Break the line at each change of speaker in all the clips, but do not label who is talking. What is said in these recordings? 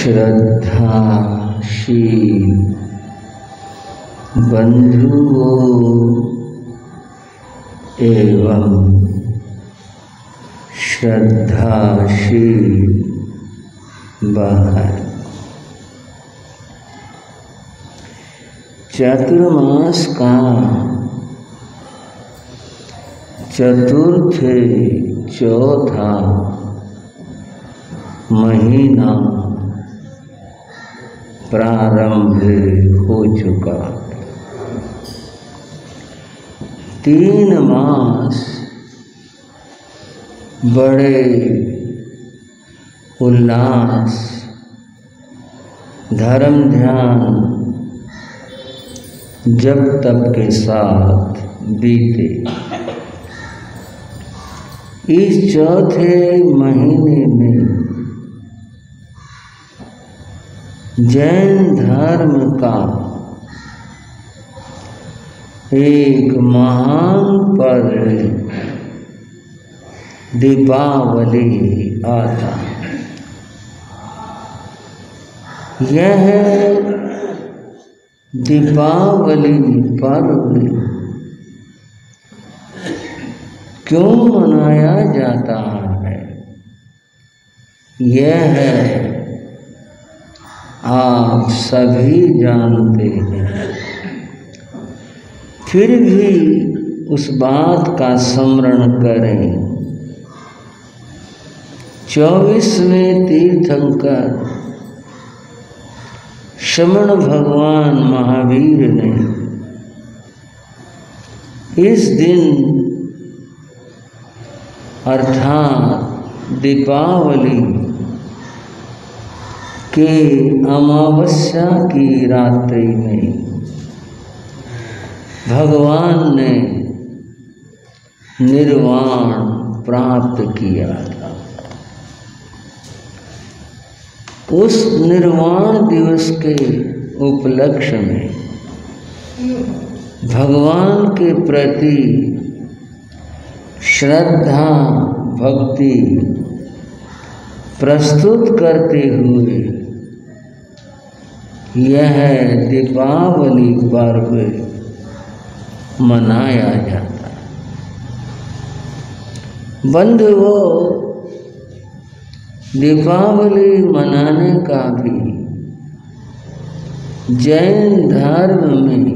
श्रद्धाशील बंधुओं एवं श्रद्धाशील बहन, चातुर्मास का चतुर्थ चौथा महीना प्रारंभ हो चुका। 3 मास बड़े उल्लास, धर्म ध्यान, जप तप के साथ बीते। इस चौथे महीने में जैन धर्म का एक महान पर्व दीपावली आता। यह दीपावली पर्व क्यों मनाया जाता है, यह आप सभी जानते हैं। फिर भी उस बात का स्मरण करें। 24वें तीर्थंकर श्रमण भगवान महावीर ने इस दिन अर्थात दीपावली के अमावस्या की रात्रि में भगवान ने निर्वाण प्राप्त किया था। उस निर्वाण दिवस के उपलक्ष्य में भगवान के प्रति श्रद्धा भक्ति प्रस्तुत करते हुए यह दीपावली पर्व मनाया जाता है। बंधुओं, दीपावली मनाने का भी जैन धर्म में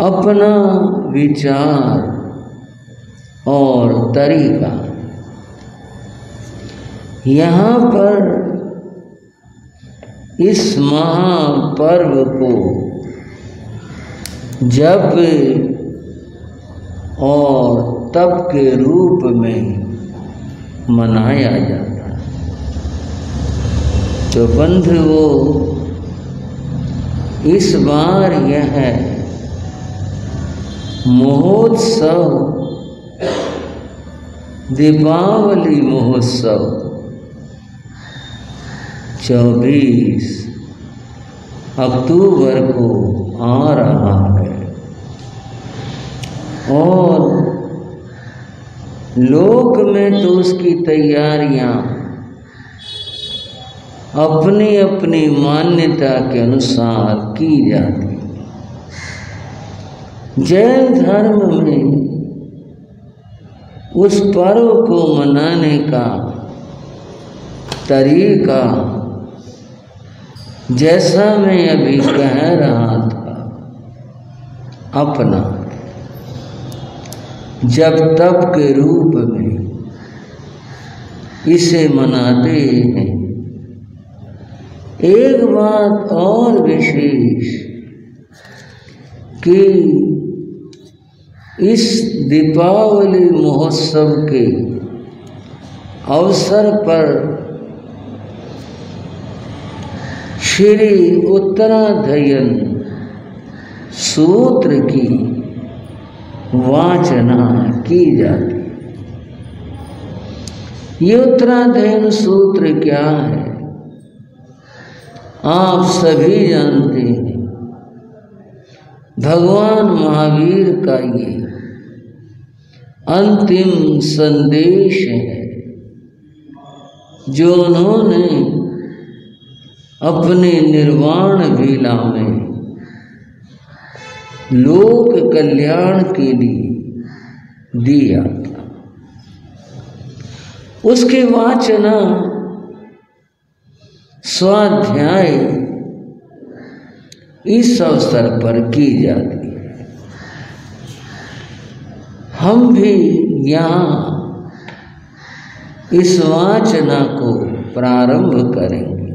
अपना विचार और तरीका। यहाँ पर इस महापर्व को जप और तप के रूप में मनाया जाता है। तो बंधुओं, इस बार यह महोत्सव दीपावली महोत्सव 24 अक्टूबर को आ रहा है और लोक में तो उसकी तैयारियां अपनी अपनी मान्यता के अनुसार की जाती। जैन धर्म में उस पर्व को मनाने का तरीका जैसा मैं अभी कह रहा था, अपना जब तप के रूप में इसे मनाते हैं। एक बात और विशेष कि इस दीपावली महोत्सव के अवसर पर श्री उत्तराधयन सूत्र की वाचना की जाती। ये उत्तराधयन सूत्र क्या है, आप सभी जानते हैं। भगवान महावीर का ये अंतिम संदेश है जो उन्होंने अपने निर्वाण वेला में लोक कल्याण के लिए दिया था। उसकी वाचना स्वाध्याय इस अवसर पर की जाती है। हम भी यहाँ इस वाचना को प्रारंभ करेंगे,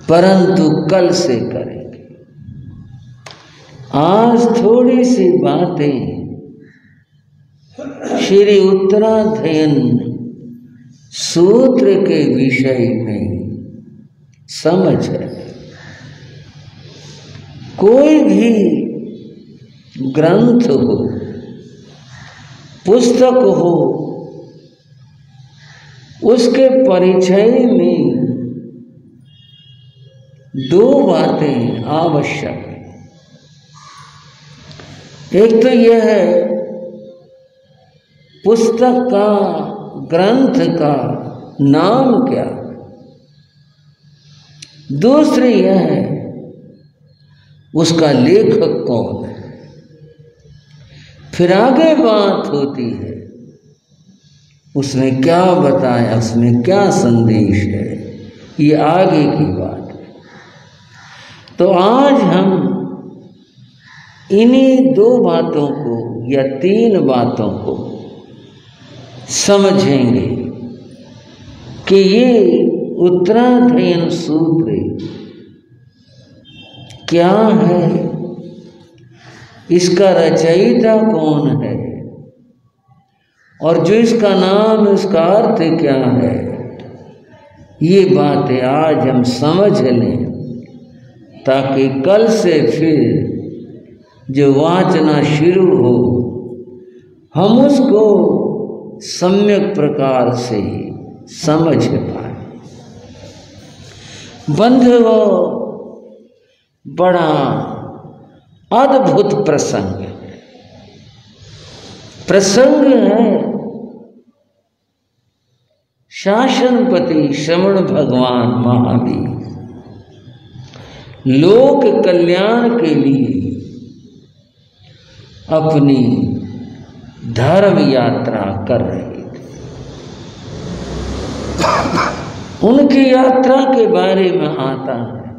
परंतु कल से करेंगे। आज थोड़ी सी बातें श्री उत्तराध्ययन सूत्र के विषय में समझ है। कोई भी ग्रंथ हो, पुस्तक हो, उसके परिचय में दो बातें आवश्यक है। एक तो यह है पुस्तक का, ग्रंथ का नाम क्या, दूसरी यह है उसका लेखक कौन है। फिर आगे बात होती है उसने क्या बताया, उसमें क्या संदेश है, ये आगे की बात है। तो आज हम इन्हीं दो बातों को या तीन बातों को समझेंगे कि ये उत्तराध्ययन सूत्र क्या है, इसका रचयिता कौन है, और जो इसका नाम, इसका अर्थ क्या है। ये बातें आज हम समझ लें ताकि कल से फिर जो वाचना शुरू हो हम उसको सम्यक प्रकार से समझ पाए। बंधुओं, बड़ा अद्भुत प्रसंग है। शासनपति श्रवण भगवान महावीर लोक कल्याण के लिए अपनी धर्म यात्रा कर रहे थे। उनकी यात्रा के बारे में आता है,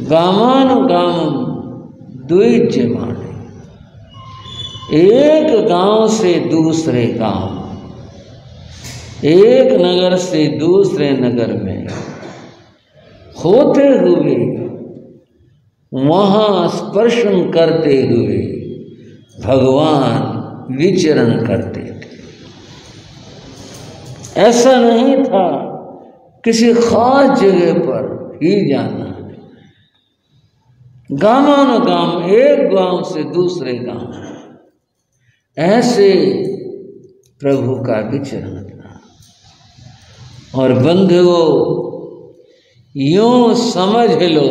गामानुगामम द्विजमाने, एक गांव से दूसरे गांव, एक नगर से दूसरे नगर में होते हुए, वहां स्पर्शन करते हुए भगवान विचरण करते थे। ऐसा नहीं था किसी खास जगह पर ही जाना, गामानुगाम एक गांव से दूसरे गांव, ऐसे प्रभु का विचरण था। और बंधुओं, यूं समझ लो,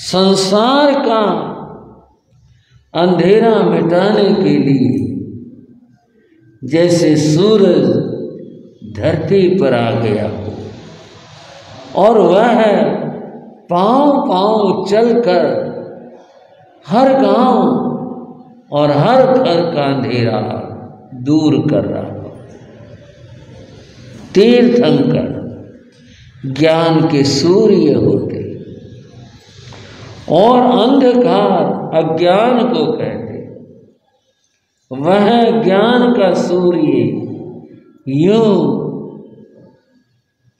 संसार का अंधेरा मिटाने के लिए जैसे सूरज धरती पर आ गया हो और वह पांव पांव चलकर हर गांव और हर घर का अंधेरा दूर कर रहा हो। तीर्थंकर ज्ञान के सूर्य होते और अंधकार अज्ञान को कहते। वह ज्ञान का सूर्य यूं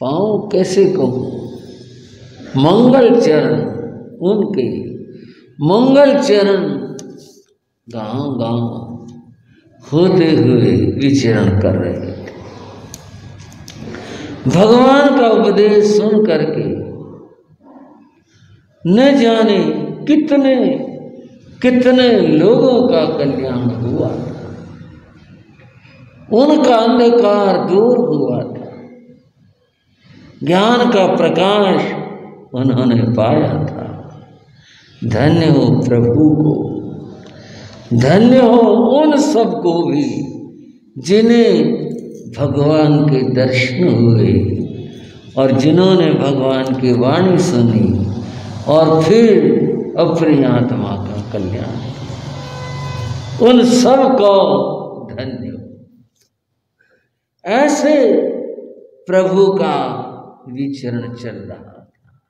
पांव कैसे कहूं, मंगल चरण, उनके मंगल चरण गांव गांव होते हुए विचरण कर रहे थे। भगवान का उपदेश सुन करके न जाने कितने कितने लोगों का कल्याण हुआ था, उनका अंधकार दूर हुआ था, ज्ञान का प्रकाश उन्होंने पाया था। धन्य हो प्रभु को, धन्य हो उन सबको भी जिन्हें भगवान के दर्शन हुए, और जिन्होंने भगवान की वाणी सुनी और फिर अपनी आत्मा का कल्याण, उन सब को धन्य हो। ऐसे प्रभु का विचरण चल रहा था।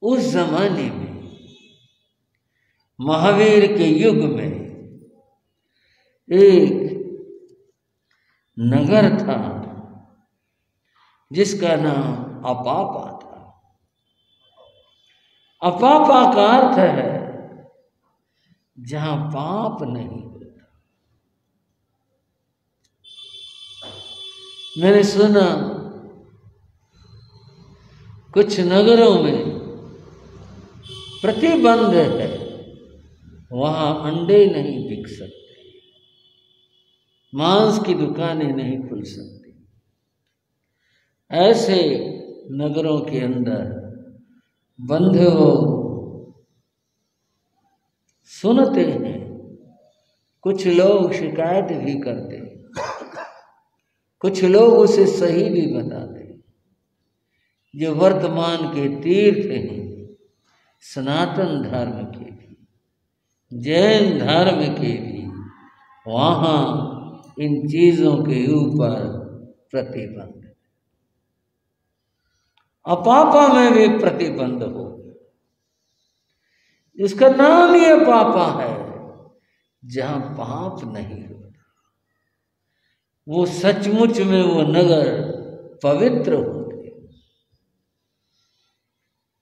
उस जमाने में महावीर के युग में एक नगर था जिसका नाम अपापा था। अपापा का अर्थ है जहां पाप नहीं होता। मैंने सुना कुछ नगरों में प्रतिबंध है, वहां अंडे नहीं बिक सकते, मांस की दुकानें नहीं खुल सकती। ऐसे नगरों के अंदर बंधुओं सुनते हैं, कुछ लोग शिकायत भी करते हैं, कुछ लोग उसे सही भी बताते हैं। जो वर्तमान के तीर्थ हैं, सनातन धर्म के भी, जैन धर्म के भी, वहाँ इन चीज़ों के ऊपर प्रतिबंध। अपापा में भी प्रतिबंध हो, इसका नाम ही अपापा है, जहां पाप नहीं होता। वो सचमुच में वो नगर पवित्र होते।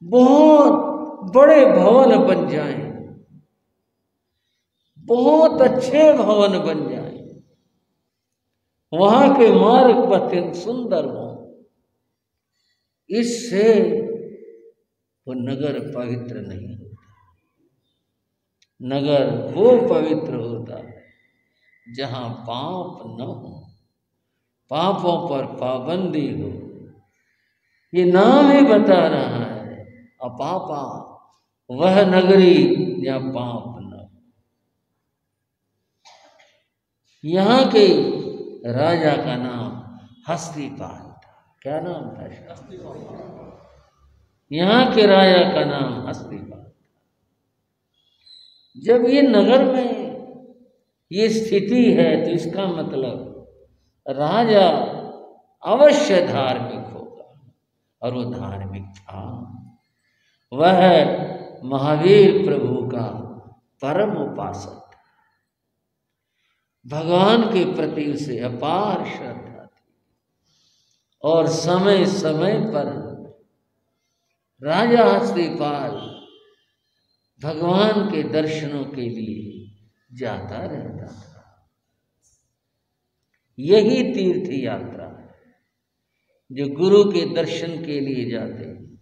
बहुत बड़े भवन बन जाएं, बहुत अच्छे भवन बन जाएं, वहां के मार्ग पथ सुंदर हो, इससे वो नगर पवित्र नहीं होता। नगर वो पवित्र होता है जहां पाप न हो, पापों पर पाबंदी हो। ये नाम ही बता रहा है, अपापा, वह नगरी जहां पाप न हो। यहाँ के राजा का नाम हस्तिपाल था। क्या नाम था? यहाँ के राजा का नाम हस्तिपाल। जब ये नगर में ये स्थिति है तो इसका मतलब राजा अवश्य धार्मिक होगा, और वो धार्मिक था। वह महावीर प्रभु का परम उपासक था। भगवान के प्रति उसे अपार श्रद्धा थी, और समय समय पर राजा हस्तिपाल भगवान के दर्शनों के लिए जाता रहता था। यही तीर्थ यात्रा है जो गुरु के दर्शन के लिए जाते हैं,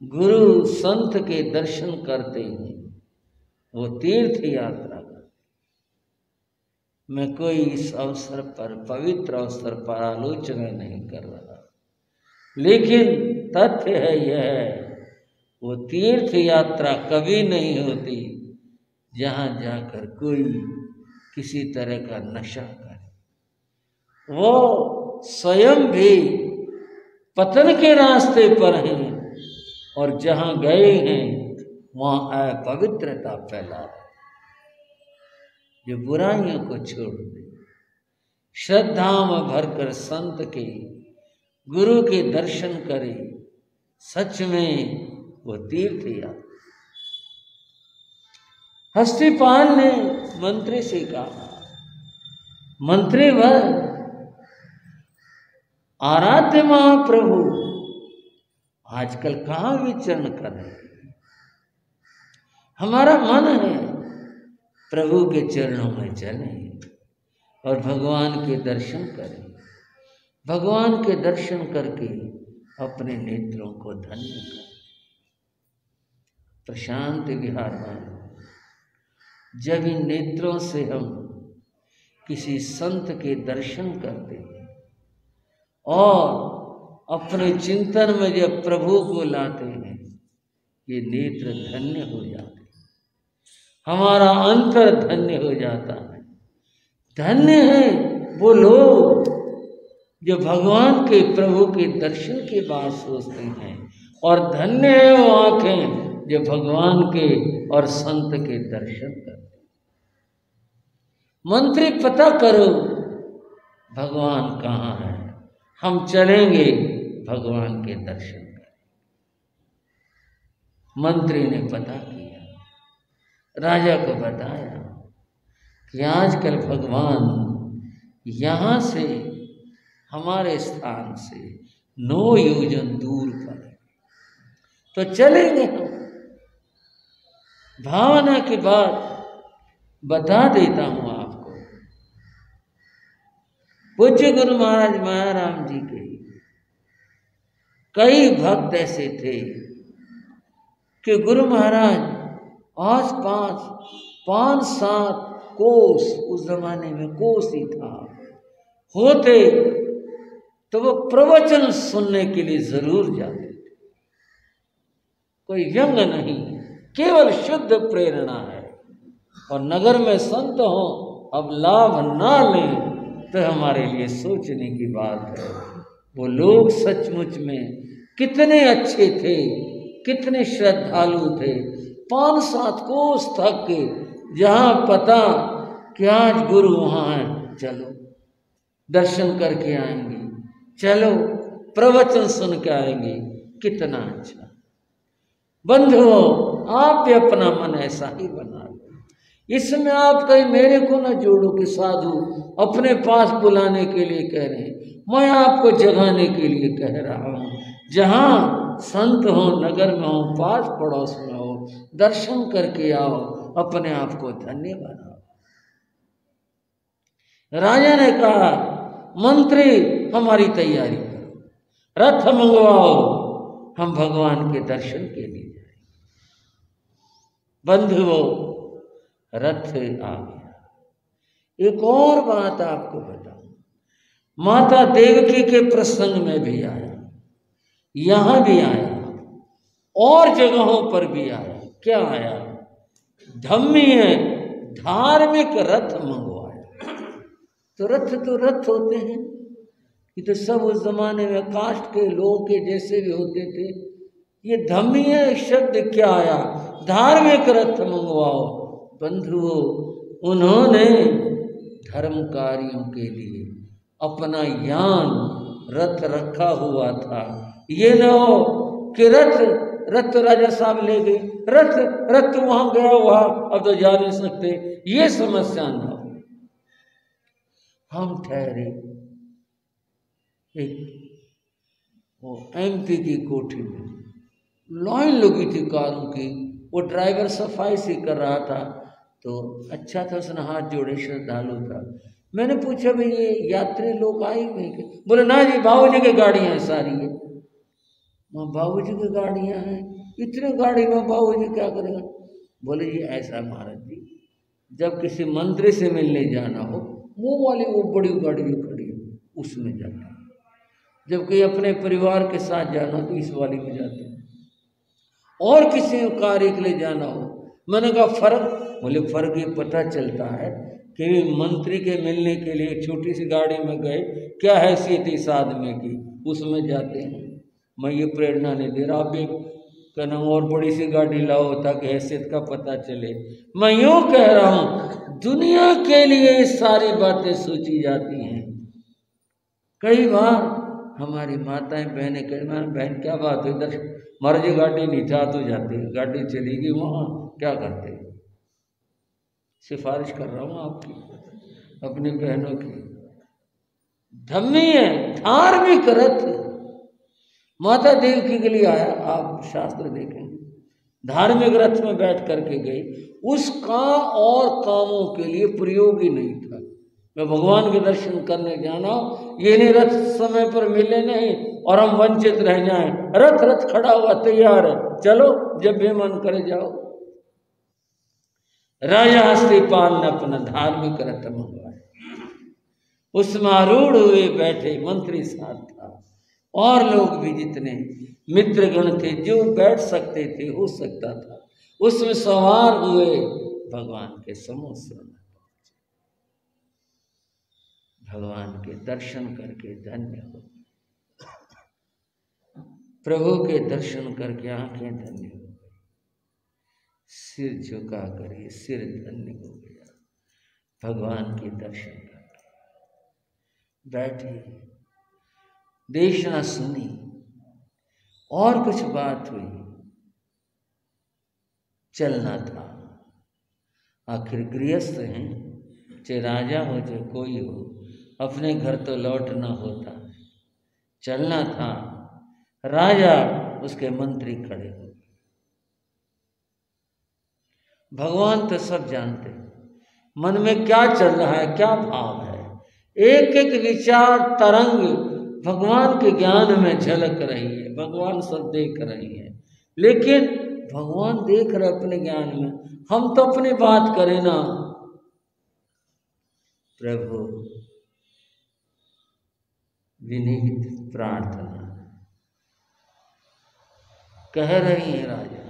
गुरु संत के दर्शन करते हैं, वो तीर्थ यात्रा करते। मैं कोई इस अवसर पर, पवित्र अवसर पर आलोचना नहीं कर रहा, लेकिन तथ्य है यह, वो तीर्थ यात्रा कभी नहीं होती जहां जाकर कोई किसी तरह का नशा करे। वो स्वयं भी पतन के रास्ते पर हैं, और जहां गए हैं वहां अपवित्रता फैला रहे। जो बुराइयों को छोड़ दे, श्रद्धा में भरकर संत के, गुरु के दर्शन करे, सच में वो तीर्थ यात्रा। हस्तिपाल ने मंत्री से कहा, मंत्री वर, आराध्य महाप्रभु आजकल कहाँ विचरण कर रहे हैं? हमारा मन है प्रभु के चरणों में चलें और भगवान के दर्शन करें, भगवान के दर्शन करके अपने नेत्रों को धन्य करें। प्रशांत विहार में जब इन नेत्रों से हम किसी संत के दर्शन करते हैं और अपने चिंतन में जब प्रभु को लाते हैं, ये नेत्र धन्य हो जाते हैं, हमारा अंतर धन्य हो जाता है। धन्य है वो लोग जो भगवान के प्रभु के दर्शन की बात सोचते हैं, और धन्य है वो आंखें जो भगवान के और संत के दर्शन करते। मंत्री पता करो भगवान कहाँ है, हम चलेंगे भगवान के दर्शन करें। मंत्री ने पता किया, राजा को बताया कि आजकल भगवान यहाँ से हमारे स्थान से 9 योजन दूर पर है, तो चलेंगे हम। भावना की बात बता देता हूं आपको। पूज्य गुरु महाराज मायाराम जी के कई भक्त ऐसे थे कि गुरु महाराज आस पास 5-7 कोस, उस जमाने में कोस ही था, होते तो वो प्रवचन सुनने के लिए जरूर जाते थे। कोई व्यंग नहीं, केवल शुद्ध प्रेरणा है। और नगर में संत हो, अब लाभ ना लें तो हमारे लिए सोचने की बात है। वो लोग सचमुच में कितने अच्छे थे, कितने श्रद्धालु थे। 5-7 कोस तक के, जहां पता कि आज गुरु वहां है, चलो दर्शन करके आएंगे, चलो प्रवचन सुन के आएंगे, कितना अच्छा। बंधुओं, आप भी अपना मन ऐसा ही बना लो। इसमें आप कहीं मेरे को ना जोड़ो कि साधु अपने पास बुलाने के लिए कह रहे हैं। मैं आपको जगाने के लिए कह रहा हूं। जहां संत हो, नगर में हो, पास पड़ोस में हो, दर्शन करके आओ, अपने आप को धन्य बनाओ। राजा ने कहा, मंत्री हमारी तैयारी करो, रथ मंगवाओ, हम भगवान के दर्शन के लिए जाएंगे। बंधुओं, रथ आ गया। एक और बात आपको बताऊं, माता देवकी के प्रसंग में भी आया, यहां भी आया, और जगहों पर भी आया। क्या आया? धम्मी है धार्मिक रथ मंगवाया। तो रथ होते हैं, ये तो सब उस जमाने में कास्ट के लोग के जैसे भी होते थे। ये धम्मीय शब्द क्या आया? धार्मिक रथ मंगवाओ। बंधुओं, उन्होंने धर्म कार्यों के लिए अपना यान रथ रखा हुआ था। ये न हो कि रथ राजा साहब ले गए, रथ वहां गया हुआ, अब तो जा नहीं सकते, ये समस्या न हो। हम ठहरे एक वो एमपी की कोठी में, लाइन लगी थी कारों की। वो ड्राइवर सफाई से कर रहा था, तो अच्छा था, उसने हाथ जोड़े, श्रद्धालु था। मैंने पूछा, भाई ये यात्री लोग आए हुए? बोले ना जी, बाबूजी की गाड़ियां हैं सारी है। वहाँ बाबूजी की गाड़ियां हैं, इतने गाड़ी में बाबूजी क्या करेगा? बोले जी ऐसा महाराज जी, जब किसी मंत्री से मिलने जाना हो, वो बड़ी गाड़ी जो खड़ी है उसमें जाना है। जब कहीं अपने परिवार के साथ जाना तो इस वाली में जाते हैं। और किसी कार्य के लिए जाना हो, मैंने कहा फर्क? बोले फर्क ये पता चलता है कि मंत्री के मिलने के लिए छोटी सी गाड़ी में गए, क्या हैसियत इस आदमी की, उसमें जाते हैं। मैं ये प्रेरणा नहीं दे रहा, आप भी कहना और बड़ी सी गाड़ी लाओ ताकि हैसियत का पता चले। मैं यूँ कह रहा हूँ, दुनिया के लिए सारी बातें सोची जाती हैं। कई बार हमारी माताएं बहनें कहना, बहन क्या बात है, इधर मर्जी गाड़ी नहीं था तो जाते, गाड़ी चलेगी वहाँ क्या करते? सिफारिश कर रहा हूँ आपकी, अपनी बहनों की। धम्मी है धार्मिक रथ माता देवकी के लिए आया। आप शास्त्र देखेंगे, धार्मिक रथ में बैठ करके गई। उसका और कामों के लिए प्रयोग ही नहीं था। मैं भगवान के दर्शन करने जाना, ये नहीं रथ समय पर मिले नहीं और हम वंचित रह जाएं। रथ खड़ा हुआ तैयार है, चलो जब भी मन करे जाओ। राजा हस्तिपाल ने अपना धार्मिक रथ मंगवाया, उसमें आरूढ़ हुए बैठे मंत्री साथ था, और लोग भी जितने मित्रगण थे जो बैठ सकते थे, हो सकता था, उसमें सवार हुए भगवान के समोसन। भगवान के दर्शन करके धन्य हो, प्रभु के दर्शन करके आंखें धन्य हो गई, सिर झुका करे सिर धन्य हो गया, भगवान के दर्शन करके बैठे, देशना सुनी और कुछ बात हुई, चलना था। आखिर गृहस्थ हैं, चाहे राजा हो चाहे कोई हो, अपने घर तो लौटना होता है, चलना था। राजा उसके मंत्री खड़े हो, भगवान तो सब जानते मन में क्या चल रहा है, क्या भाव है, एक एक विचार तरंग भगवान के ज्ञान में झलक रही है, भगवान सब देख रही है। लेकिन भगवान देख रहे अपने ज्ञान में, हम तो अपनी बात करें ना। प्रभु विनीत प्रार्थना कह रही है, राजा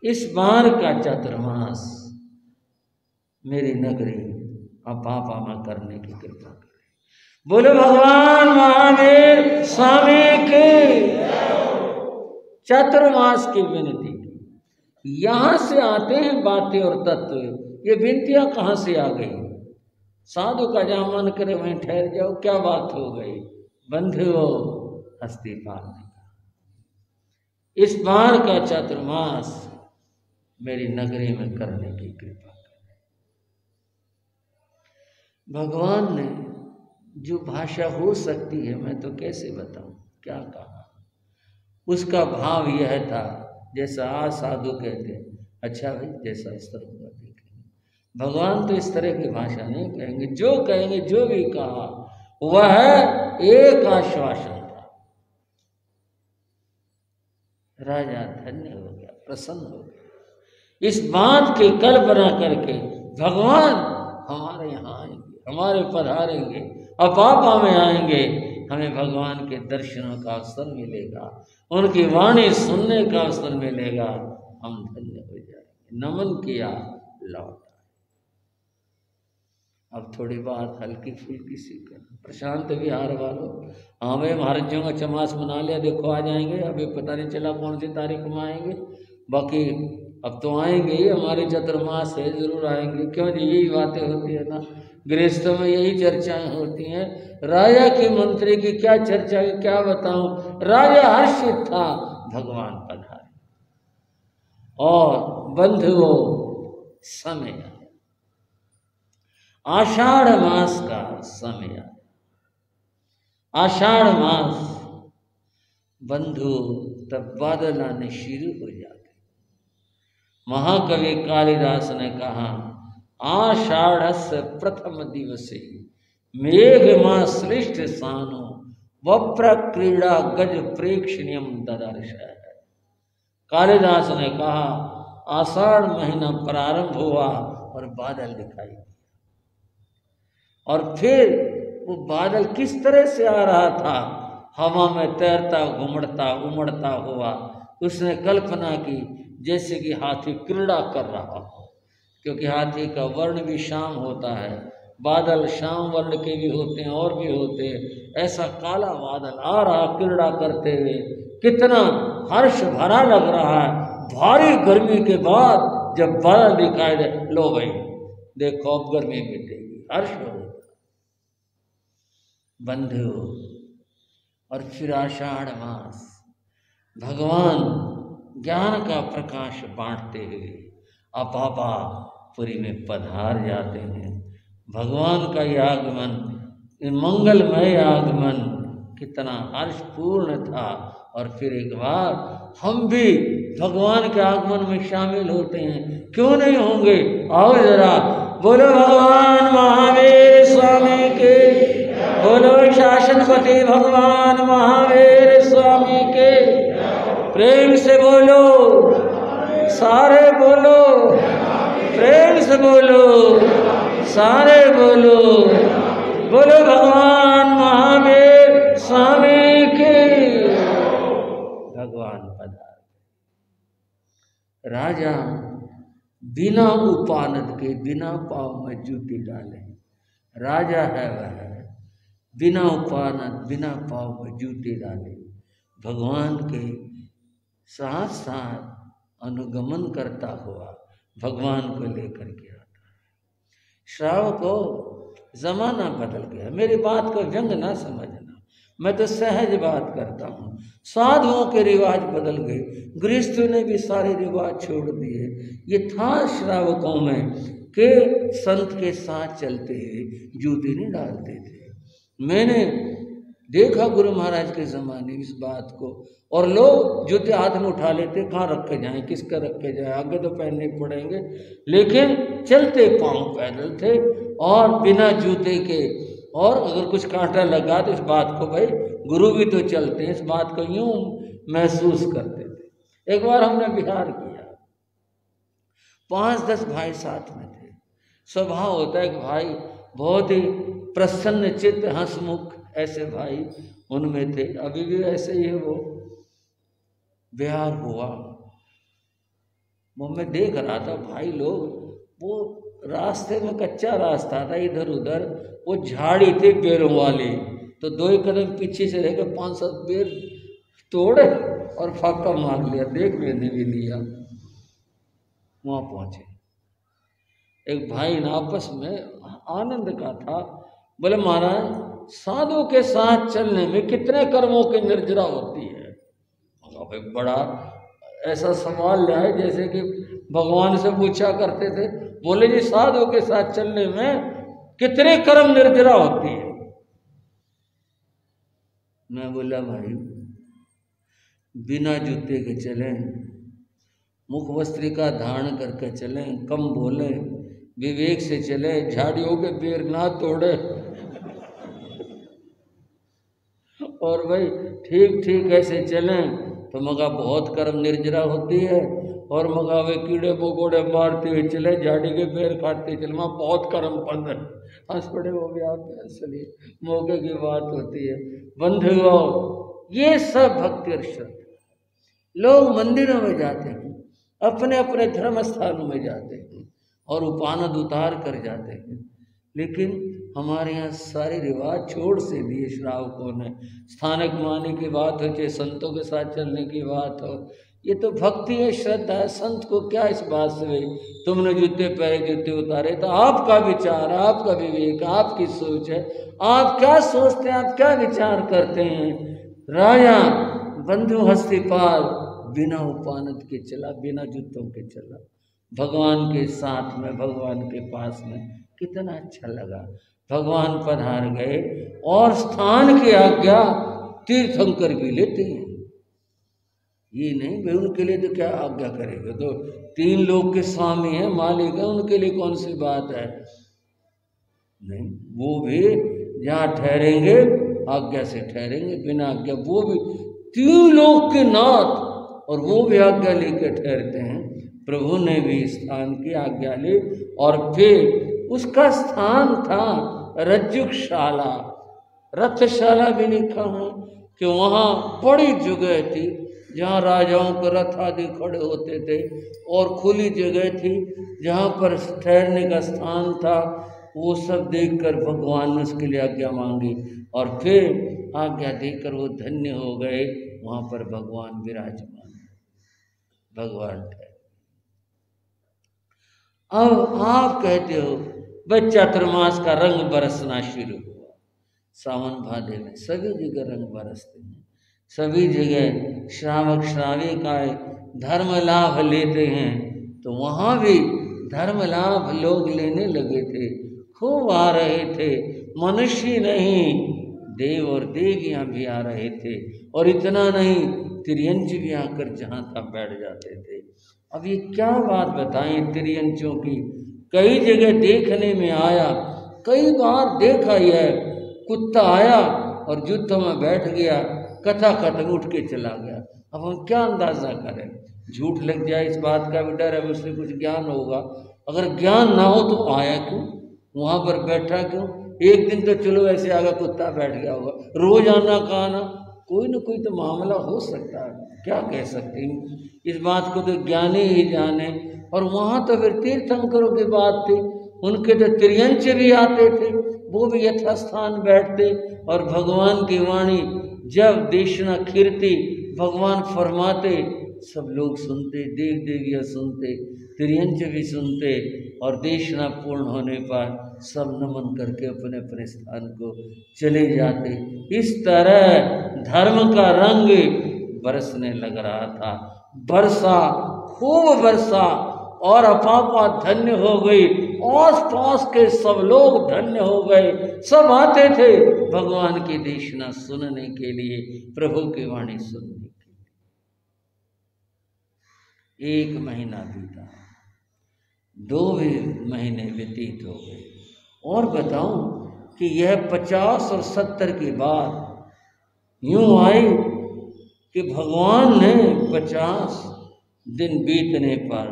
इस बार का चातुर्मास मेरी नगरी अपापा करने की कृपा करें। बोलो भगवान महावीर स्वामी के। चातुर्मास की विनती की, यहां से आते हैं बातें और तत्व, ये विनतियां कहां से आ गई? साधु का जहां मन करे वहीं ठहर जाओ, क्या बात हो गई? बंधुओ हस्ती पालने का इस बार का चातुर्मास मेरी नगरी में करने की कृपा करें। भगवान ने जो भाषा हो सकती है मैं तो कैसे बताऊं क्या कहा, उसका भाव यह था जैसा आज साधु कहते हैं, अच्छा भाई जैसा इस तरह होगा देखेंगे। भगवान तो इस तरह की भाषा नहीं कहेंगे, जो कहेंगे जो भी कहा वह एक आश्वासन था। राजा धन्य हो गया, प्रसन्न हो गया, इस बात की कल्पना करके भगवान हमारे यहाँ आएंगे, हमारे पधारेंगे, अपापा में आएंगे, हमें भगवान के दर्शनों का अवसर मिलेगा, उनकी वाणी सुनने का अवसर मिलेगा, हम धन्य हो जाएंगे। नमन किया, लौट आए। अब थोड़ी बात हल्की फुल्की सी कर, प्रशांत विहार वालों, हाँ भाई महाराजों का चमास मना लिया, देखो आ जाएंगे, अभी पता नहीं चला कौन सी तारीख में आएंगे, बाकी अब तो आएंगे ही, हमारे चातुर्मास है जरूर आएंगे। क्यों जी, यही बातें होती है ना, गृहस्थों में यही चर्चाएं होती हैं। राजा की मंत्री की क्या चर्चा है, क्या बताऊं। राजा हर्षित था, भगवान पधारे और बंधुओं समय, आषाढ़ मास का समय, आषाढ़ मास बंधु तब बादल आने शुरू हो जाते। महाकवि कालिदास ने कहा, आषाढ़स्य प्रथम दिवसे मेघ मां श्रेष्ठ सानो वप्र क्रीड़ा गज प्रेक्षणीयम ददर्श। कालिदास ने कहा आषाढ़ महीना प्रारंभ हुआ और बादल दिखाई दिया, और फिर वो बादल किस तरह से आ रहा था, हवा में तैरता घुमड़ता उमड़ता हुआ। उसने कल्पना की जैसे कि हाथी क्रीड़ा कर रहा हो, क्योंकि हाथी का वर्ण भी श्याम होता है, बादल श्याम वर्ण के भी होते हैं और भी होते हैं। ऐसा काला बादल आ रहा क्रीड़ा करते हुए, कितना हर्ष भरा लग रहा है। भारी गर्मी के बाद जब बादल दिखाई दे, लो भाई देखो अब गर्मी मिटेगी, हर्ष हो बंधु। और फिर आषाढ़ मास भगवान ज्ञान का प्रकाश बांटते हुए अपापा पुरी में पधार जाते हैं। भगवान का यह आगमन, मंगलमय आगमन कितना हर्षपूर्ण था। और फिर एक बार हम भी भगवान के आगमन में शामिल होते हैं, क्यों नहीं होंगे? आओ जरा, बोलो भगवान महावीर स्वामी के, बोलो शासनपति भगवान महावीर स्वामी के, प्रेम से बोलो, सारे बोलो, प्रेम से बोलो, सारे बोलो, बोलो भगवान महावीर स्वामी के। भगवान पधार। राजा बिना उपानद के, बिना पाँव में जूती डाले राजा है वह, बिना उपानत बिना पाँव में जूते डाले भगवान के साथ साथ अनुगमन करता हुआ भगवान को लेकर के आता है। श्रावको, जमाना बदल गया, मेरी बात को व्यंग ना समझना, मैं तो सहज बात करता हूँ। साधुओं के रिवाज बदल गए, गृहस्थों ने भी सारे रिवाज छोड़ दिए। ये था श्रावकों में के संत के साथ चलते हुए जूते नहीं डालते थे। मैंने देखा गुरु महाराज के ज़माने इस बात को, और लोग जूते हाथ में उठा लेते, कहाँ रख के जाएं, किसका रख के जाएं, आगे तो पहनने पड़ेंगे, लेकिन चलते पांव पैदल थे और बिना जूते के। और अगर कुछ कांटा लगा तो इस बात को, भाई गुरु भी तो चलते हैं, इस बात को यूं महसूस करते थे। एक बार हमने बिहार किया, 5-10 भाई साथ में थे। स्वभाव होता है कि भाई बहुत ही प्रसन्न चित्त, हंसमुख, ऐसे भाई उनमें थे, अभी भी ऐसे ही है। वो बिहार हुआ, वो मैं देख रहा था भाई लोग, वो रास्ते में कच्चा रास्ता था, इधर उधर वो झाड़ी थी बेरों वाली, तो 2 कदम पीछे से रहकर 5-7 बेर तोड़े और फाका मार लिया, देख मैंने भी लिया। वहां पहुंचे, एक भाई ने आपस में आनंद का था, बोले महाराज साधु के साथ चलने में कितने कर्मों की निर्जरा होती है। भाई बड़ा ऐसा सवाल लाए जैसे कि भगवान से पूछा करते थे। बोले जी साधु के साथ चलने में कितने कर्म निर्जरा होती है। मैं बोला भाई बिना जूते के चलें, मुख वस्त्रिका धारण करके चलें, कम बोले, विवेक से चले, झाड़ियों के पेड़ ना तोड़े, और भाई ठीक ठीक ऐसे चलें तो मगा बहुत कर्म निर्जरा होती है। और मगा वे कीड़े मकोड़े मारते हुए चले, झाड़ी के पेड़ काटते चले, वहाँ बहुत कर्म पड़ रहे। हंस पड़े वो भी आप, इसलिए मौके की बात होती है। बंधुओं, ये सब भक्ति और श्रद्धा। लोग मंदिरों में जाते हैं, अपने अपने धर्म स्थानों में जाते हैं और उपानद उतार कर जाते हैं, लेकिन हमारे यहाँ सारे रिवाज छोड़ से दिए श्रावकों ने। स्थानिक माने की बात हो, चाहे संतों के साथ चलने की बात हो, ये तो भक्ति है, श्रद्धा है। संत को क्या इस बात से भाई तुमने जूते पहरे जूते उतारे, तो आपका विचार, आपका विवेक, आपकी सोच है, आप क्या सोचते हैं, आप क्या विचार करते हैं। राजा बंधु हस्तिपाल बिना उपानद के चला, बिना जूतों के चला, भगवान के साथ में, भगवान के पास में, कितना अच्छा लगा। भगवान पधार गए और स्थान की आज्ञा तीर्थंकर भी लेते हैं। ये नहीं भाई उनके लिए तो क्या आज्ञा करेंगे, तो 3 लोग के स्वामी हैं, मालिक है, उनके लिए कौन सी बात है। नहीं, वो भी जहाँ ठहरेंगे आज्ञा से ठहरेंगे, बिना आज्ञा वो भी 3 लोग के नाथ, और वो भी आज्ञा लेकर ठहरते हैं। प्रभु ने भी स्थान की आज्ञा ली, और फिर उसका स्थान था रज्जुकशाला। रथशाला भी लिखा है कि वहाँ बड़ी जगह थी जहाँ राजाओं के रथ आदि खड़े होते थे, और खुली जगह थी जहाँ पर ठहरने का स्थान था। वो सब देखकर भगवान ने उसके लिए आज्ञा मांगी, और फिर आज्ञा देकर वो धन्य हो गए। वहाँ पर भगवान विराजमान, भगवान ठहरे। अब आप कहते हो भाई चातुर्मास का रंग बरसना शुरू हुआ। सावन भादे में सभी जगह रंग बरसते हैं, सभी जगह श्रावक श्राविकाएं धर्म लाभ लेते हैं। तो वहाँ भी धर्म लाभ लोग लेने लगे थे, खूब आ रहे थे। मनुष्य नहीं, देव और देवियाँ भी आ रहे थे, और इतना नहीं, तिर्यंच भी आकर जहाँ था बैठ जाते थे। अब ये क्या बात बताएं तिर्यंचों की, कई जगह देखने में आया, कई बार देखा ही है। कुत्ता आया और जूतों में बैठ गया, कथा खत्म, उठ के चला गया। अब हम क्या अंदाजा करें, झूठ लग जाए इस बात का भी डर है, उससे कुछ ज्ञान होगा। अगर ज्ञान ना हो तो आया क्यों, वहाँ पर बैठा क्यों। एक दिन तो चलो ऐसे आगा कुत्ता बैठ गया होगा, रोज आना का आना, कोई ना कोई तो मामला हो सकता है, क्या कह सकते हैं। इस बात को तो ज्ञानी ही जाने। और वहाँ तो फिर तीर्थंकरों की बात थी, उनके तो तिर्यंच भी आते थे, वो भी यथास्थान बैठते और भगवान की वाणी जब देशना खिरती, भगवान फरमाते, सब लोग सुनते, देव देवियाँ सुनते, तिर्यंच भी सुनते और देशना पूर्ण होने पर सब नमन करके अपने अपने स्थान को चले जाते। इस तरह धर्म का रंग बरसने लग रहा था। वर्षा, खूब वर्षा और अपापा धन्य हो गई, आस पास के सब लोग धन्य हो गए। सब आते थे भगवान की देशना सुनने के लिए, प्रभु की वाणी सुनने के लिए। 1 महीना बीता, 2 महीने व्यतीत हो गए। और बताऊं कि यह 50 और 70 की बात यूं आई कि भगवान ने 50 दिन बीतने पर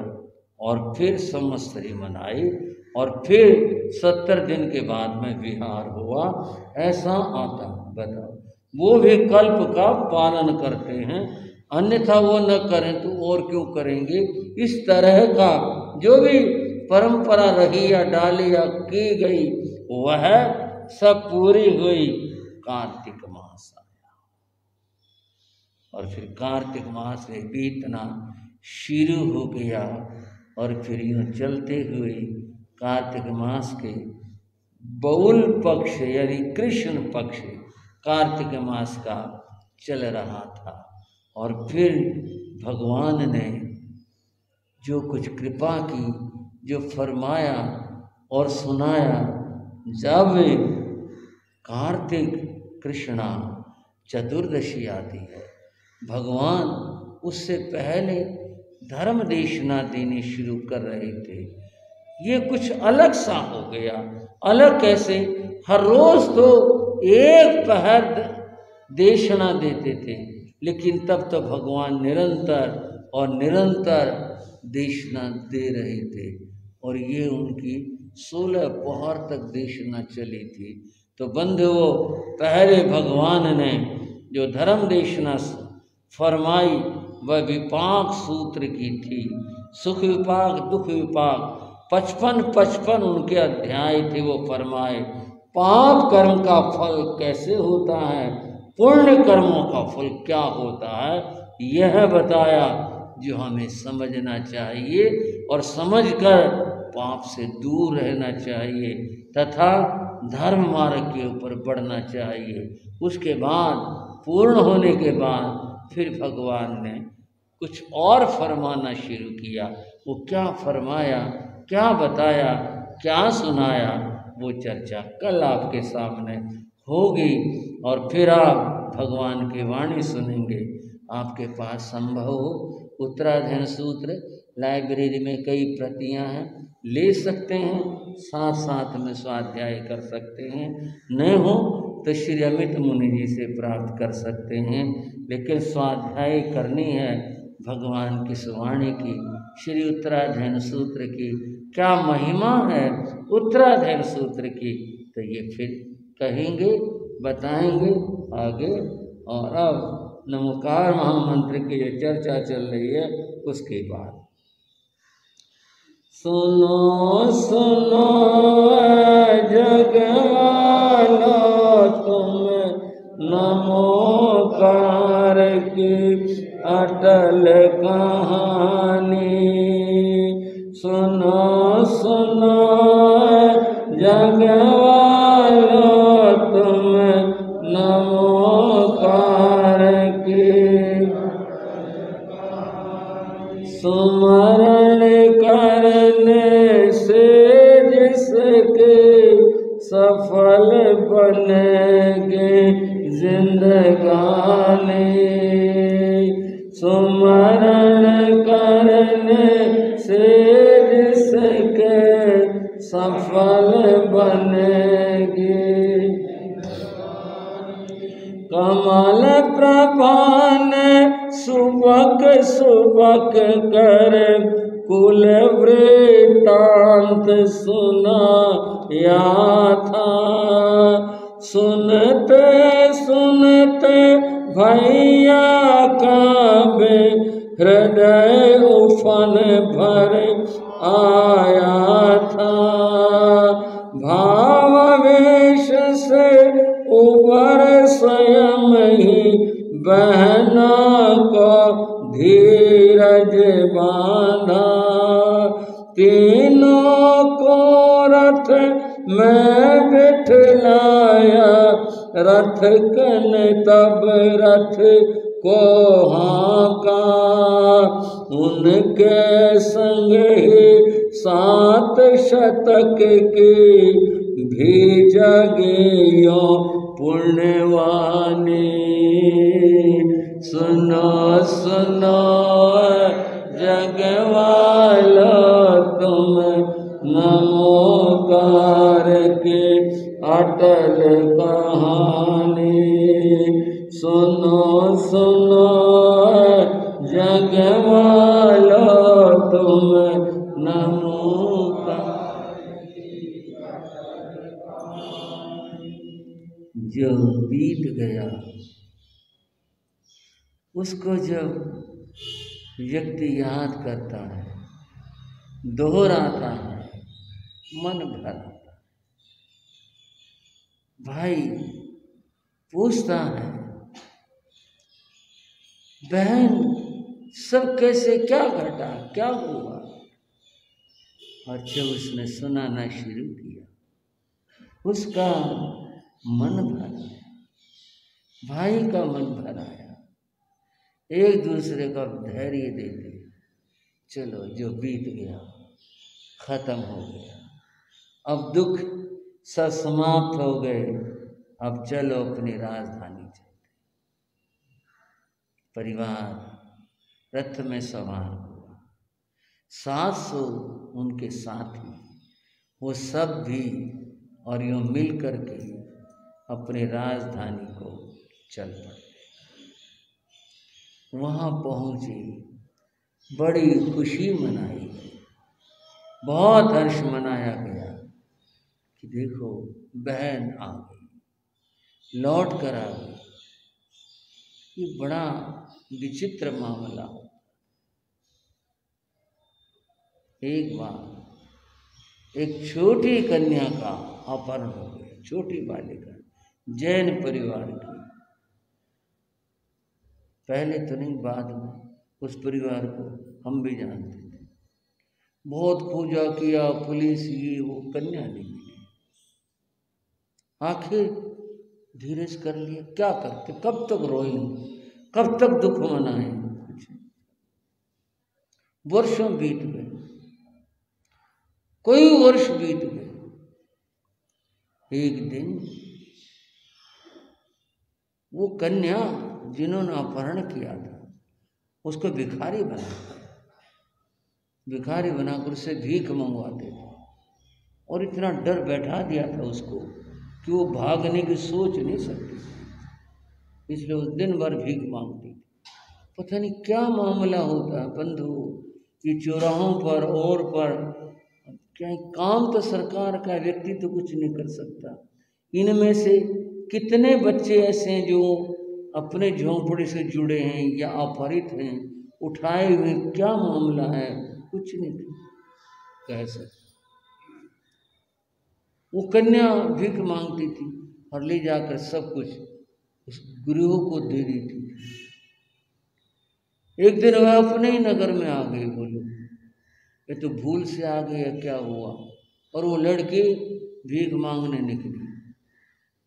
और फिर संवत्सरी मनाई और फिर 70 दिन के बाद में विहार हुआ। ऐसा आता, बताओ, वो भी कल्प का पालन करते हैं, अन्यथा वो न करें तो और क्यों करेंगे। इस तरह का जो भी परंपरा रही या डाली या की गई वह सब पूरी हुई। कार्तिक मास आया और फिर कार्तिक मास में बीतना शुरू हो गया और फिर यूँ चलते हुए कार्तिक मास के बउल पक्ष यानी कृष्ण पक्ष कार्तिक मास का चल रहा था। और फिर भगवान ने जो कुछ कृपा की, जो फरमाया और सुनाया, जब कार्तिक कृष्णा चतुर्दशी आती है, भगवान उससे पहले धर्म देशना देने शुरू कर रहे थे। ये कुछ अलग सा हो गया। अलग कैसे? हर रोज तो एक पहर देशना देते थे, लेकिन तब तो भगवान निरंतर और निरंतर देशना दे रहे थे और ये उनकी 16 पहर तक देशना चली थी। तो बंधुओं, पहले भगवान ने जो धर्म देशना फरमाई वह विपाक सूत्र की थी। सुख विपाक, दुख विपाक, 55 उनके अध्याय थे। वो फरमाए पाप कर्म का फल कैसे होता है, पुण्य कर्मों का फल क्या होता है, यह बताया जो हमें समझना चाहिए और समझकर पाप से दूर रहना चाहिए तथा धर्म मार्ग के ऊपर बढ़ना चाहिए। उसके बाद पूर्ण होने के बाद फिर भगवान ने कुछ और फरमाना शुरू किया। वो क्या फरमाया, क्या बताया, क्या सुनाया, वो चर्चा कल आपके सामने होगी और फिर आप भगवान की वाणी सुनेंगे। आपके पास संभव हो उत्तराधयन सूत्र लाइब्रेरी में कई प्रतियां हैं, ले सकते हैं, साथ साथ में स्वाध्याय कर सकते हैं। नहीं हो तो श्री अमित मुनि जी से प्राप्त कर सकते हैं। लेकिन स्वाध्याय करनी है भगवान की वाणी की, श्री उत्तराधयन सूत्र की। क्या महिमा है उत्तराधयन सूत्र की, तो ये फिर कहेंगे, बताएंगे आगे। और अब नमोकार महामंत्र की जो चर्चा चल रही है उसके बाद सुनो सुनो जग वालो तुम नमोकार की अटल कहानी। सुनो सुनो जग वालो तुम नमोकार की सुमरण करने से जिसके सफल बनेगे जिंदगानी। सुमरण करने से जिसके सफल बनेगी। कमल प्रभान सुबक सुबक कर कुल वृतांत सुनाया था। सुनते सुनते भैया का बे हृदय उफन भर आया था। भाव ऊपर स्वयं ही बहना को धीरज बांधा। तीनों को रथ में बिठलाया, रथ कन तब रथ को हाँका। उनके संग ही 7 शतक की भी जगियो पुण्यवानी। सुनो सुनो जगवालो तुम नमोकार के अटल कहानी। सुनो सुनो जगवालो तुम नमोकार। जो बीत गया उसको जब व्यक्ति याद करता है, दोहराता है, मन भर आता है। भाई पूछता है, बहन सब कैसे, क्या घटा, क्या हुआ? और जब उसने सुनाना शुरू किया, उसका मन भर आया, भाई का मन भर आया। एक दूसरे का धैर्य देते, चलो जो बीत गया खत्म हो गया, अब दुख सब समाप्त हो गए, अब चलो अपनी राजधानी चलते। परिवार रथ में सवार हुआ, 700 उनके साथी, वो सब भी और यूँ मिल कर के अपनी राजधानी को चल पड़े। वहाँ पहुँचे, बड़ी खुशी मनाई गई, बहुत हर्ष मनाया गया कि देखो बहन आ गई, लौट कर आ गई। ये बड़ा विचित्र मामला। एक बार एक छोटी कन्या का अपहरण हो गया, छोटी बालिका, जैन परिवार की। पहले तो नहीं, बाद में उस परिवार को हम भी जानते थे। बहुत खोजा किया, पुलिस ये वो, कन्या नहीं मिली। आखिर धीरज कर लिया, क्या करते, कब तक रोएंगे, कब तक दुख मनाएंगे? कुछ वर्षों बीत गए, कई वर्ष बीत गए। एक दिन वो कन्या जिन्होंने अपहरण किया था उसको भिखारी बनाकर उससे भीख मंगवाते थे, और इतना डर बैठा दिया था उसको कि वो भागने की सोच नहीं सकती, इसलिए उस दिन भर भीख मांगती थी। पता नहीं क्या मामला होता है बंधु, ये चौराहों पर और पर क्या काम तो सरकार का, व्यक्ति तो कुछ नहीं कर सकता। इनमें से कितने बच्चे ऐसे हैं जो अपने झोंपड़े से जुड़े हैं या अपहरित हैं, उठाए हुए, क्या मामला है, कुछ नहीं कह सकते। वो कन्या भीख मांगती थी और ले जाकर सब कुछ उस गुरुओं को दे दी थी। एक दिन वह अपने ही नगर में आ गई, बोलो ये तो भूल से आ गई है, क्या हुआ? और वो लड़की भीख मांगने निकली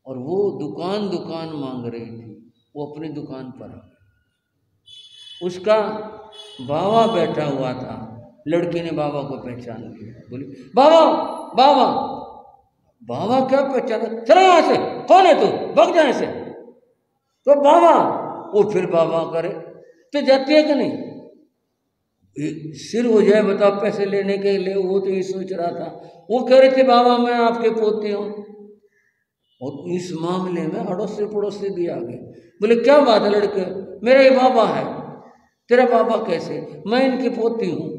और वो दुकान दुकान मांग रही थी, वो अपनी दुकान पर आ गई। उसका बाबा बैठा हुआ था, लड़की ने बाबा को पहचान लिया, बोली बाबा बाबा। बाबा क्या पहचाना, चला यहाँ से, कौन है तू, भाग जा यहाँ से। तो बाबा, वो फिर बाबा करे, तो जाती है कि नहीं? सिर हो जाए बताओ पैसे लेने के लिए। वो तो ये सोच रहा था, वो कह रहे थे बाबा मैं आपके पोती हूँ। और इस मामले में अड़ोसी पड़ोसी भी आ गए, बोले क्या बात है लड़के, मेरा ये बाबा है। तेरा बाबा कैसे? मैं इनकी पोती हूँ।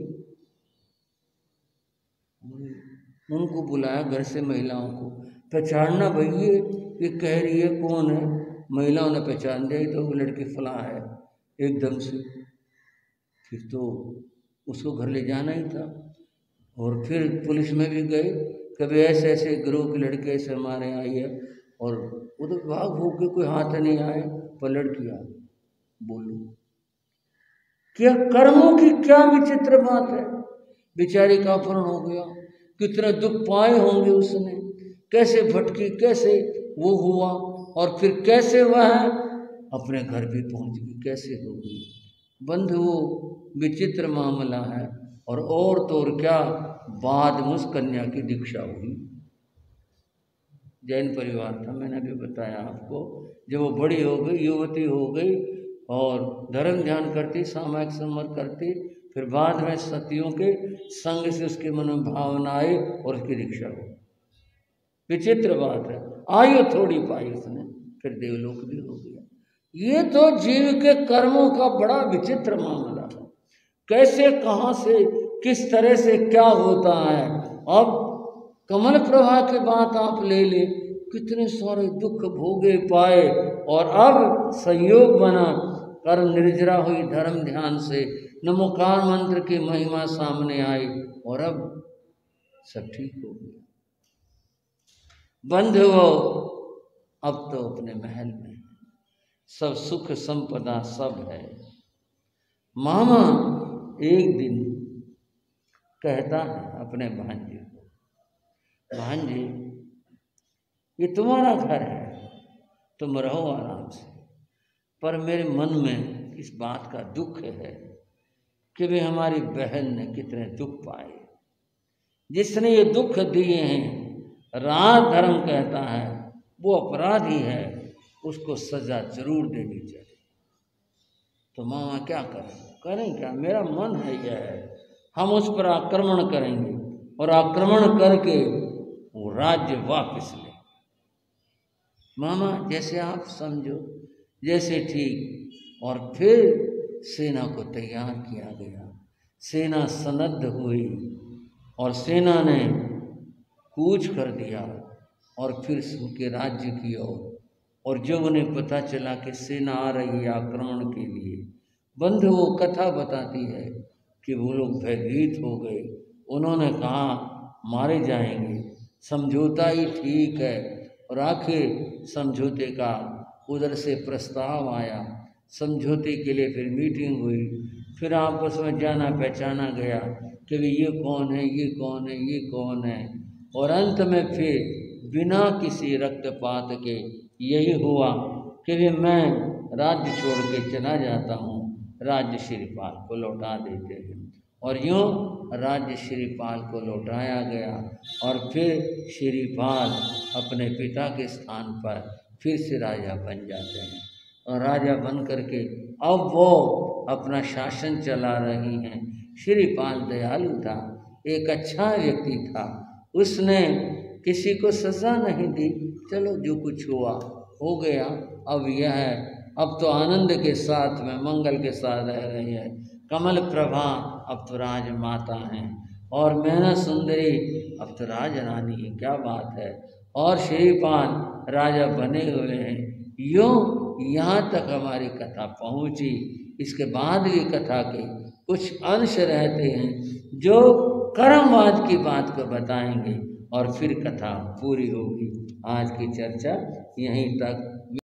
उनको बुलाया घर से महिलाओं को, पहचानना भैया, ये कह रही है कौन है? महिलाओं ने पहचान दिया, तो वो लड़की फला है एकदम से। फिर तो उसको घर ले जाना ही था, और फिर पुलिस में भी गए, कभी ऐसे ऐसे गिरोह की लड़के ऐसे हमारे आई है और वो तो विभाग हो के कोई हाथ नहीं आए, पलट किया। बोलो क्या कर्मों की क्या विचित्र बात है। बेचारी का अपहरण हो गया, कितने दुख पाए होंगे उसने, कैसे भटकी, कैसे वो हुआ, और फिर कैसे वह अपने घर भी पहुंच गई, कैसे हो गई। बंधु वो विचित्र मामला है। और तो और क्या, बाद में उस कन्या की दीक्षा हुई। जैन परिवार था, मैंने अभी बताया आपको। जब वो बड़ी हो गई, युवती हो गई और धर्म ध्यान करती, सामायिक संवर करती, फिर बाद में सतियों के संग से उसके मन में भावना आई और उसकी दीक्षा हुई। विचित्र बात है, आयु थोड़ी पाई उसने, फिर देवलोक भी हो गया। ये तो जीव के कर्मों का बड़ा विचित्र मामला है। कैसे, कहाँ से, किस तरह से क्या होता है। अब कमल प्रभा की बात आप ले ले, कितने सारे दुख भोगे पाए, और अब संयोग बना, कर्म निर्जरा हुई धर्म ध्यान से, नमोकार मंत्र की महिमा सामने आई, और अब सब ठीक हो गया। बंधुओं अब तो अपने महल में सब सुख संपदा सब है। मामा एक दिन कहता है अपने भांजे को, भांजे ये तुम्हारा घर है, तुम रहो आराम से, पर मेरे मन में इस बात का दुख है कि वे हमारी बहन ने कितने दुख पाए। जिसने ये दुख दिए हैं, राज धर्म कहता है वो अपराधी है, उसको सजा जरूर देनी चाहिए। तो मामा क्या करें क्या, मेरा मन है यह है, हम उस पर आक्रमण करेंगे और आक्रमण करके वो राज्य वापस ले। मामा जैसे आप समझो, जैसे ठीक। और फिर सेना को तैयार किया गया, सेना सन्नद्ध हुई और सेना ने कूच कर दिया और फिर उनके राज्य की ओर। और जब उन्हें पता चला कि सेना आ रही है आक्रमण के लिए, बंधु वो कथा बताती है कि वो लोग भयभीत हो गए। उन्होंने कहा मारे जाएंगे, समझौता ही ठीक है। और आखिर समझौते का उधर से प्रस्ताव आया, समझौते के लिए फिर मीटिंग हुई, फिर आपस में जाना पहचाना गया कि भाई ये कौन है, ये कौन है, ये कौन है। और अंत में फिर बिना किसी रक्तपात के यही हुआ कि भाई मैं राज्य छोड़ के चला जाता हूँ, राज्य श्रीपाल को लौटा देते हैं। और यूँ राज्य श्रीपाल को लौटाया गया और फिर श्रीपाल अपने पिता के स्थान पर फिर से राजा बन जाते हैं। और राजा बन करके अब वो अपना शासन चला रही हैं। श्रीपाल दयालु था, एक अच्छा व्यक्ति था, उसने किसी को सजा नहीं दी। चलो जो कुछ हुआ हो गया। अब यह है, अब तो आनंद के साथ में मंगल के साथ रह रही है। कमल प्रभा अब तो राजमाता हैं और मैना सुंदरी अब तो राजरानी है, क्या बात है। और श्रीपाल राजा बने हुए हैं। यूँ यहाँ तक हमारी कथा पहुँची। इसके बाद भी कथा के कुछ अंश रहते हैं जो कर्मवाद की बात को बताएंगे और फिर कथा पूरी होगी। आज की चर्चा यहीं तक।